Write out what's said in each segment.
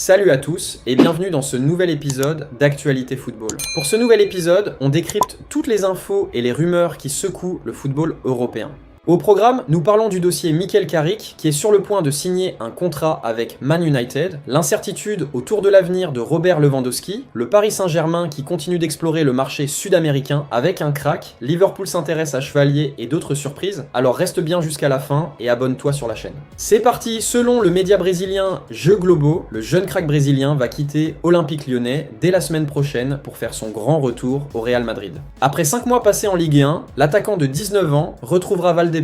Salut à tous et bienvenue dans ce nouvel épisode d'Actualité Football. Pour ce nouvel épisode, on décrypte toutes les infos et les rumeurs qui secouent le football européen. Au programme, nous parlons du dossier Michael Carrick qui est sur le point de signer un contrat avec Man United, l'incertitude autour de l'avenir de Robert Lewandowski, le Paris Saint-Germain qui continue d'explorer le marché sud-américain avec un crack, Liverpool s'intéresse à Chevalier et d'autres surprises, alors reste bien jusqu'à la fin et abonne-toi sur la chaîne. C'est parti, selon le média brésilien Jeux Globo, le jeune crack brésilien va quitter Olympique Lyonnais dès la semaine prochaine pour faire son grand retour au Real Madrid. Après 5 mois passés en Ligue 1, l'attaquant de 19 ans retrouvera Valdebebas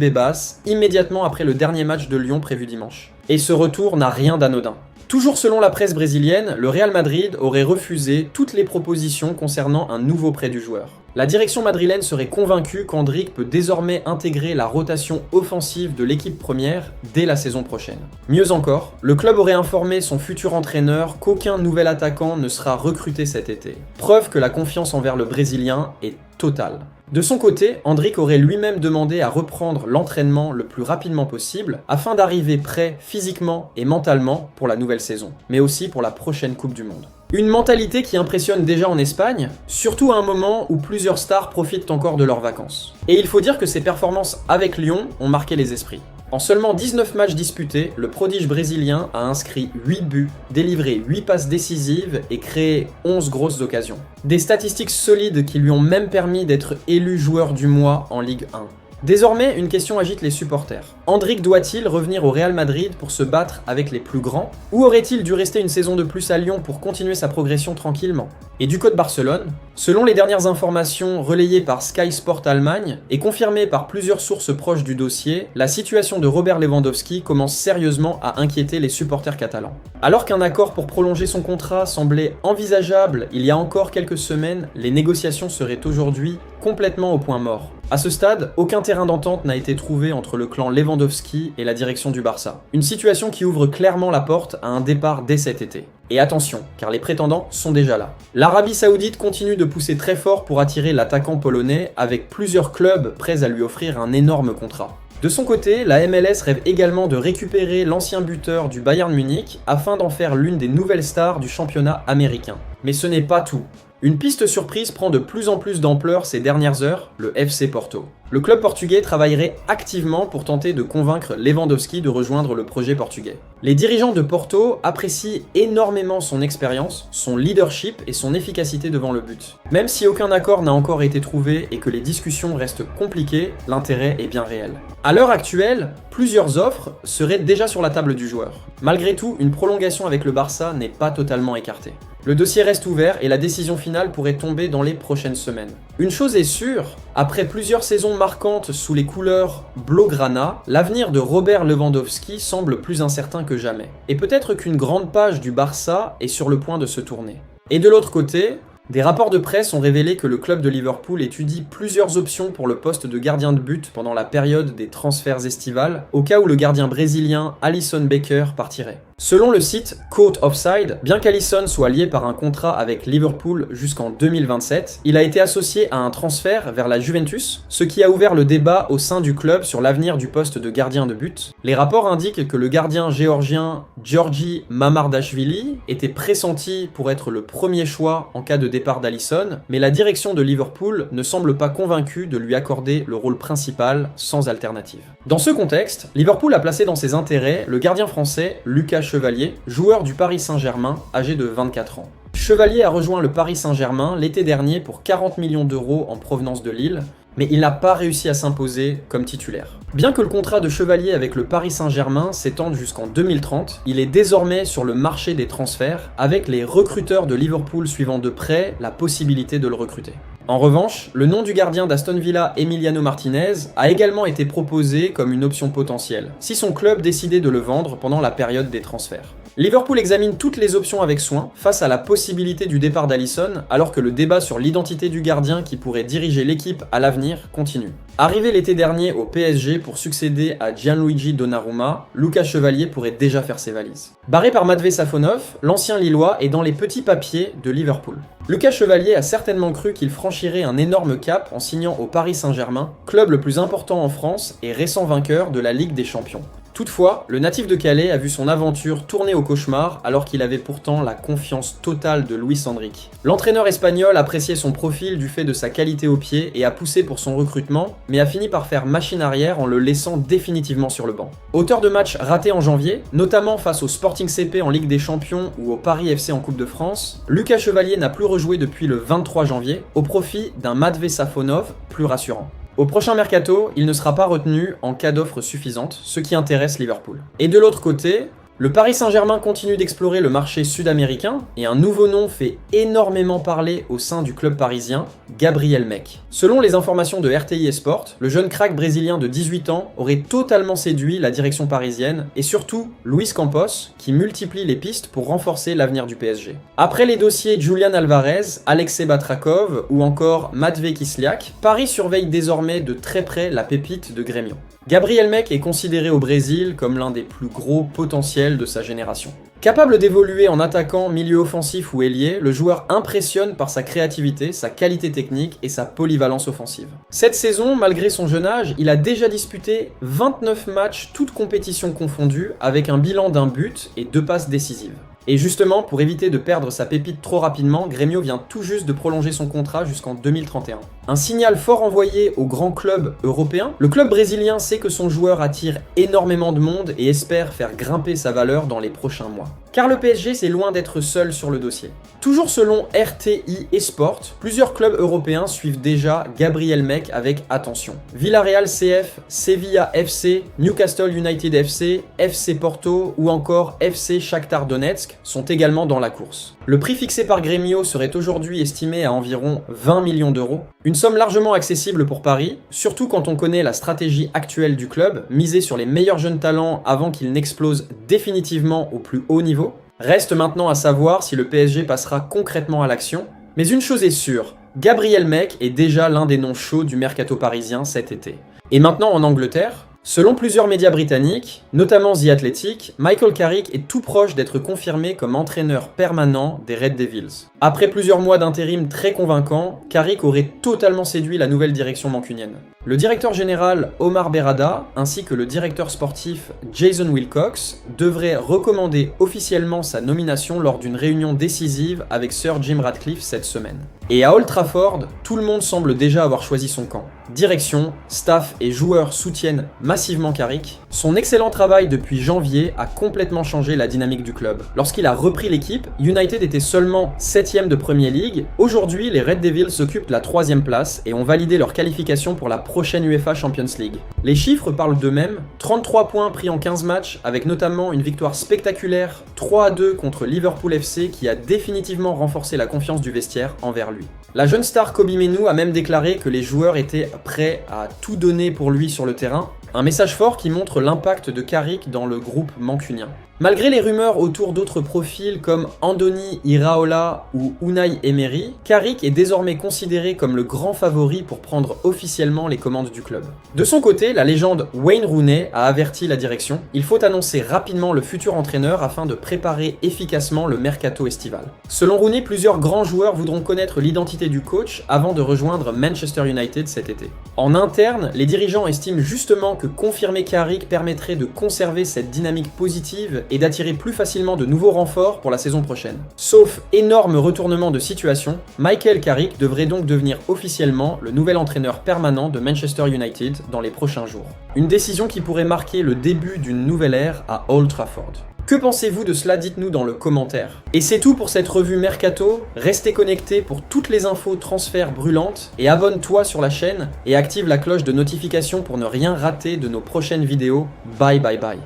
immédiatement après le dernier match de Lyon prévu dimanche. Et ce retour n'a rien d'anodin. Toujours selon la presse brésilienne, le Real Madrid aurait refusé toutes les propositions concernant un nouveau prêt du joueur. La direction madrilène serait convaincue qu'Endrick peut désormais intégrer la rotation offensive de l'équipe première dès la saison prochaine. Mieux encore, le club aurait informé son futur entraîneur qu'aucun nouvel attaquant ne sera recruté cet été. Preuve que la confiance envers le Brésilien est totale. De son côté, Endrick aurait lui-même demandé à reprendre l'entraînement le plus rapidement possible afin d'arriver prêt physiquement et mentalement pour la nouvelle saison, mais aussi pour la prochaine Coupe du Monde. Une mentalité qui impressionne déjà en Espagne, surtout à un moment où plusieurs stars profitent encore de leurs vacances. Et il faut dire que ses performances avec Lyon ont marqué les esprits. En seulement 19 matchs disputés, le prodige brésilien a inscrit 8 buts, délivré 8 passes décisives et créé 11 grosses occasions. Des statistiques solides qui lui ont même permis d'être élu joueur du mois en Ligue 1. Désormais, une question agite les supporters. Endrick doit-il revenir au Real Madrid pour se battre avec les plus grands? Ou aurait-il dû rester une saison de plus à Lyon pour continuer sa progression tranquillement? Et du côté Barcelone, selon les dernières informations relayées par Sky Sport Allemagne et confirmées par plusieurs sources proches du dossier, la situation de Robert Lewandowski commence sérieusement à inquiéter les supporters catalans. Alors qu'un accord pour prolonger son contrat semblait envisageable il y a encore quelques semaines, les négociations seraient aujourd'hui complètement au point mort. À ce stade, aucun terrain d'entente n'a été trouvé entre le clan Lewandowski et la direction du Barça. Une situation qui ouvre clairement la porte à un départ dès cet été. Et attention, car les prétendants sont déjà là. L'Arabie Saoudite continue de pousser très fort pour attirer l'attaquant polonais avec plusieurs clubs prêts à lui offrir un énorme contrat. De son côté, la MLS rêve également de récupérer l'ancien buteur du Bayern Munich afin d'en faire l'une des nouvelles stars du championnat américain. Mais ce n'est pas tout. Une piste surprise prend de plus en plus d'ampleur ces dernières heures, le FC Porto. Le club portugais travaillerait activement pour tenter de convaincre Lewandowski de rejoindre le projet portugais. Les dirigeants de Porto apprécient énormément son expérience, son leadership et son efficacité devant le but. Même si aucun accord n'a encore été trouvé et que les discussions restent compliquées, l'intérêt est bien réel. À l'heure actuelle, plusieurs offres seraient déjà sur la table du joueur. Malgré tout, une prolongation avec le Barça n'est pas totalement écartée. Le dossier reste ouvert et la décision finale pourrait tomber dans les prochaines semaines. Une chose est sûre, après plusieurs saisons marquantes sous les couleurs blaugrana, l'avenir de Robert Lewandowski semble plus incertain que jamais. Et peut-être qu'une grande page du Barça est sur le point de se tourner. Et de l'autre côté, des rapports de presse ont révélé que le club de Liverpool étudie plusieurs options pour le poste de gardien de but pendant la période des transferts estivales, au cas où le gardien brésilien Alisson Becker partirait. Selon le site Court Offside, bien qu'Alisson soit lié par un contrat avec Liverpool jusqu'en 2027, il a été associé à un transfert vers la Juventus, ce qui a ouvert le débat au sein du club sur l'avenir du poste de gardien de but. Les rapports indiquent que le gardien géorgien Giorgi Mamardashvili était pressenti pour être le premier choix en cas de départ d'Alisson, mais la direction de Liverpool ne semble pas convaincue de lui accorder le rôle principal sans alternative. Dans ce contexte, Liverpool a placé dans ses intérêts le gardien français Lucas Chevalier, joueur du Paris Saint-Germain, âgé de 24 ans. Chevalier a rejoint le Paris Saint-Germain l'été dernier pour 40 millions d'euros en provenance de Lille, mais il n'a pas réussi à s'imposer comme titulaire. Bien que le contrat de Chevalier avec le Paris Saint-Germain s'étende jusqu'en 2030, il est désormais sur le marché des transferts, avec les recruteurs de Liverpool suivant de près la possibilité de le recruter. En revanche, le nom du gardien d'Aston Villa, Emiliano Martinez, a également été proposé comme une option potentielle, si son club décidait de le vendre pendant la période des transferts. Liverpool examine toutes les options avec soin face à la possibilité du départ d'Alisson, alors que le débat sur l'identité du gardien qui pourrait diriger l'équipe à l'avenir continue. Arrivé l'été dernier au PSG pour succéder à Gianluigi Donnarumma, Lucas Chevalier pourrait déjà faire ses valises. Barré par Matvei Safonov, l'ancien Lillois est dans les petits papiers de Liverpool. Lucas Chevalier a certainement cru qu'il franchirait un énorme cap en signant au Paris Saint-Germain, club le plus important en France et récent vainqueur de la Ligue des Champions. Toutefois, le natif de Calais a vu son aventure tourner au cauchemar alors qu'il avait pourtant la confiance totale de Luis Enrique. L'entraîneur espagnol appréciait son profil du fait de sa qualité au pied et a poussé pour son recrutement, mais a fini par faire machine arrière en le laissant définitivement sur le banc. Auteur de matchs ratés en janvier, notamment face au Sporting CP en Ligue des Champions ou au Paris FC en Coupe de France, Lucas Chevalier n'a plus rejoué depuis le 23 janvier au profit d'un Matvei Safonov plus rassurant. Au prochain mercato, il ne sera pas retenu en cas d'offre suffisante, ce qui intéresse Liverpool. Et de l'autre côté, le Paris Saint-Germain continue d'explorer le marché sud-américain et un nouveau nom fait énormément parler au sein du club parisien, Gabriel Meck. Selon les informations de RTI Esport, le jeune crack brésilien de 18 ans aurait totalement séduit la direction parisienne et surtout Luis Campos qui multiplie les pistes pour renforcer l'avenir du PSG. Après les dossiers Julian Alvarez, Alexei Batrakov ou encore Matvei Kislyak, Paris surveille désormais de très près la pépite de Grêmio. Gabriel Meck est considéré au Brésil comme l'un des plus gros potentiels de sa génération. Capable d'évoluer en attaquant, milieu offensif ou ailier, le joueur impressionne par sa créativité, sa qualité technique et sa polyvalence offensive. Cette saison, malgré son jeune âge, il a déjà disputé 29 matchs, toutes compétitions confondues, avec un bilan d'un but et 2 passes décisives. Et justement, pour éviter de perdre sa pépite trop rapidement, Grêmio vient tout juste de prolonger son contrat jusqu'en 2031. Un signal fort envoyé aux grands clubs européens. Le club brésilien sait que son joueur attire énormément de monde et espère faire grimper sa valeur dans les prochains mois. Car le PSG, c'est loin d'être seul sur le dossier. Toujours selon RTI Esport, plusieurs clubs européens suivent déjà Gabriel Meck avec attention. Villarreal CF, Sevilla FC, Newcastle United FC, FC Porto ou encore FC Shakhtar Donetsk sont également dans la course. Le prix fixé par Grêmio serait aujourd'hui estimé à environ 20 millions d'euros, une somme largement accessible pour Paris, surtout quand on connaît la stratégie actuelle du club, miser sur les meilleurs jeunes talents avant qu'ils n'explosent définitivement au plus haut niveau. Reste maintenant à savoir si le PSG passera concrètement à l'action, mais une chose est sûre, Gabriel Meck est déjà l'un des noms chauds du mercato parisien cet été. Et maintenant en Angleterre, selon plusieurs médias britanniques, notamment The Athletic, Michael Carrick est tout proche d'être confirmé comme entraîneur permanent des Red Devils. Après plusieurs mois d'intérim très convaincants, Carrick aurait totalement séduit la nouvelle direction mancunienne. Le directeur général Omar Berrada, ainsi que le directeur sportif Jason Wilcox, devraient recommander officiellement sa nomination lors d'une réunion décisive avec Sir Jim Ratcliffe cette semaine. Et à Old Trafford, tout le monde semble déjà avoir choisi son camp. Direction, staff et joueurs soutiennent massivement Carrick. Son excellent travail depuis janvier a complètement changé la dynamique du club. Lorsqu'il a repris l'équipe, United était seulement 7ème de Premier League. Aujourd'hui, les Red Devils occupent la 3ème place et ont validé leur qualification pour la prochaine UEFA Champions League. Les chiffres parlent d'eux-mêmes, 33 points pris en 15 matchs, avec notamment une victoire spectaculaire 3-2 contre Liverpool FC qui a définitivement renforcé la confiance du vestiaire envers lui. La jeune star Kobbie Mainoo a même déclaré que les joueurs étaient prêts à tout donner pour lui sur le terrain, un message fort qui montre l'impact de Carrick dans le groupe mancunien. Malgré les rumeurs autour d'autres profils comme Andoni Iraola ou Unai Emery, Carrick est désormais considéré comme le grand favori pour prendre officiellement les commandes du club. De son côté, la légende Wayne Rooney a averti la direction, il faut annoncer rapidement le futur entraîneur afin de préparer efficacement le mercato estival. Selon Rooney, plusieurs grands joueurs voudront connaître l'identité du coach avant de rejoindre Manchester United cet été. En interne, les dirigeants estiment justement que confirmer Carrick permettrait de conserver cette dynamique positive et d'attirer plus facilement de nouveaux renforts pour la saison prochaine. Sauf énorme retournement de situation, Michael Carrick devrait donc devenir officiellement le nouvel entraîneur permanent de Manchester United dans les prochains jours. Une décision qui pourrait marquer le début d'une nouvelle ère à Old Trafford. Que pensez-vous de cela? Dites-nous dans le commentaire. Et c'est tout pour cette revue Mercato. Restez connectés pour toutes les infos transferts brûlantes et abonne-toi sur la chaîne et active la cloche de notification pour ne rien rater de nos prochaines vidéos. Bye bye bye.